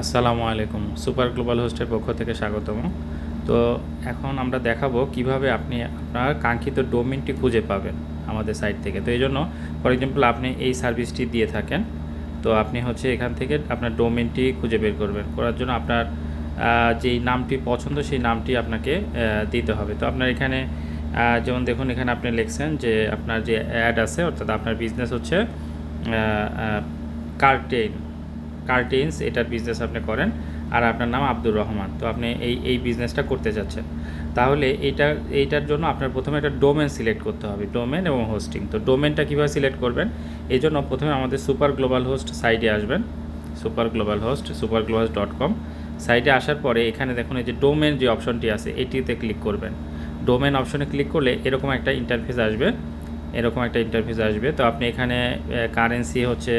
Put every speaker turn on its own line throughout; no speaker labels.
আসসালামু আলাইকুম। Super global হোস্টের পক্ষ থেকে স্বাগতম। তো এখন আমরা দেখাবো কিভাবে আপনি আপনার কাঙ্ক্ষিত ডোমেইনটি খুঁজে পাবেন আমাদের সাইট থেকে। তো এইজন্য ফর এক্সাম্পল আপনি এই সার্ভিসটি দিয়ে থাকেন। তো আপনি হচ্ছে এখান থেকে আপনার ডোমেইনটি খুঁজে বের করবেন। করার জন্য আপনার যেই নামটি পছন্দ সেই নামটি আপনাকে দিতে হবে। তো আপনার এখানে যেমন দেখুন এখানে আপনি লিখছেন যে আপনার যে অ্যাড আছে অর্থাৎ আপনার বিজনেস হচ্ছে কার্টেইনস এটার বিজনেস আপনি করেন আর আপনার নাম আব্দুর রহমান। তো আপনি এই বিজনেসটা করতে যাচ্ছেন, তাহলে এইটার জন্য আপনার প্রথমে একটা ডোমেন সিলেক্ট করতে হবে, ডোমেন এবং হোস্টিং। তো ডোমেনটা কীভাবে সিলেক্ট করবেন, এই জন্য প্রথমে আমাদের সুপার গ্লোবাল হোস্ট সাইটে আসবেন। superglobalhost.com সাইটে আসার পরে এখানে দেখুন এই যে ডোমেন যে অপশনটি আছে এটিতে ক্লিক করবেন। ডোমেন অপশনে ক্লিক করলে এরকম একটা ইন্টারফেস আসবে। তো আপনি এখানে কারেন্সি হচ্ছে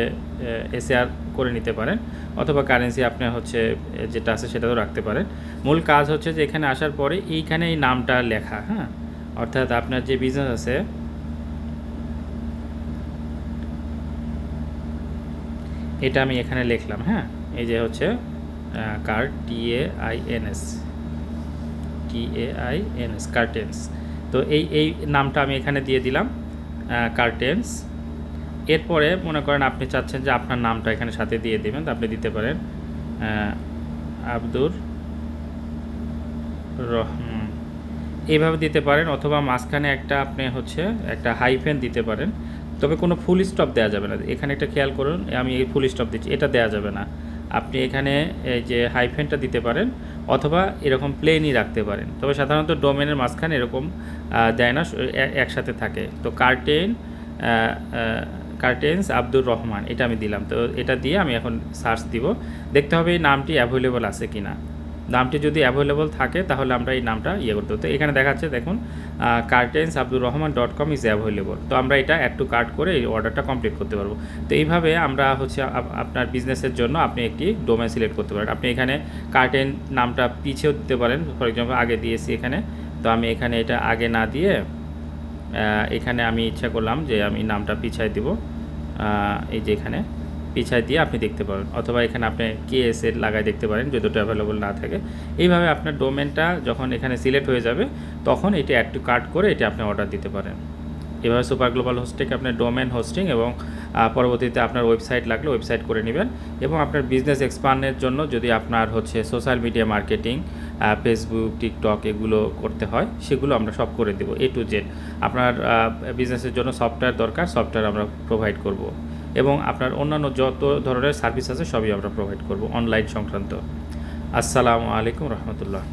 এসএআর করে নিতে পারেন, অথবা কারেন্সি আপনি হচ্ছে যেটা আছে সেটাও রাখতে পারেন। মূল কাজ হচ্ছে যে এখানে আসার পরে এইখানে এই নামটা লেখা, হ্যাঁ, অর্থাৎ আপনার যে বিজনেস আছে এটা আমি এখানে লিখলাম, হ্যাঁ, এই যে হচ্ছে TAINS কার্টেন্স। তো এই নামটা আমি এখানে দিয়ে দিলাম, কার্টেন্স। এরপরে মনে করেন আপনি চাচ্ছেন যে আপনার নামটা এখানে সাথে দিয়ে দেবেন, তো আপনি দিতে পারেন আব্দুর রহমান, এইভাবে দিতে পারেন, অথবা মাঝখানে আপনি হচ্ছে একটা হাইফেন দিতে পারেন। তবে কোনো ফুল স্টপ দেওয়া যাবে না। এখানে একটা খেয়াল করুন, আমি এই ফুল স্টপ দিচ্ছি, এটা দেওয়া যাবে না। আপনি এখানে এই যে হাইফেনটা দিতে পারেন, অথবা এরকম প্লেনই রাখতে পারেন। তবে সাধারণত ডোমেনের মাঝখানে এরকম দেয় না, একসাথে থাকে। তো কার্টেন্স আব্দুর রহমান এটা আমি দিলাম। তো এটা দিয়ে আমি এখন সার্চ দিব, দেখতে হবে এই নামটি অ্যাভেলেবল আছে কি না। নামটি যদি অ্যাভেলেবল থাকে তাহলে আমরা এই নামটা করতে হতো। এখানে দেখাচ্ছে দেখুন curtainsabdurrahman.com ইজ অ্যাভেলেবল। তো আমরা এটা অ্যাড টু কার্ট করে এই অর্ডারটা কমপ্লিট করতে পারবো। তো এইভাবে আমরা হচ্ছে আপনার বিজনেসের জন্য আপনি একটি ডোমেন সিলেক্ট করতে পারেন। আপনি এখানে কার্টেন নামটা পিছেও দিতে পারেন, ফর এক্সাম্পল আগে দিয়েছি এখানে, তো আমি এখানে এটা আগে না দিয়ে এখানে আমি ইচ্ছা করলাম যে আমি নামটা পিছায় দিব, এই যে এখানে পিছায় দিয়ে আপনি দেখতে পারেন, অথবা এখানে আপনি KSL লাগায় দেখতে পারেন যদি ওটা অ্যাভেলেবল না থাকে। এইভাবে আপনার ডোমেনটা যখন এখানে সিলেক্ট হয়ে যাবে তখন এটি অ্যাড টু কার্ট করে এটি আপনি অর্ডার দিতে পারেন। এভাবে সুপার গ্লোবাল হোস্ট থেকে আপনার ডোমেন হোস্টিং এবং পরবর্তীতে আপনার ওয়েবসাইট লাগলে ওয়েবসাইট করে নেবেন। এবং আপনার বিজনেস এক্সপান্ডের জন্য যদি আপনার হচ্ছে social media marketing, Facebook, TikTok এগুলো করতে হয়, সেগুলো আমরা সব করে দেবো A to Z। আপনার বিজনেসের জন্য সফটওয়্যার দরকার, সফটওয়্যার আমরা প্রোভাইড করব, এবং আপনার অন্যান্য যত ধরনের সার্ভিস আছে সবই আমরা প্রোভাইড করব অনলাইন সংক্রান্ত। আসসালামু আলাইকুম রহমতুল্লাহ।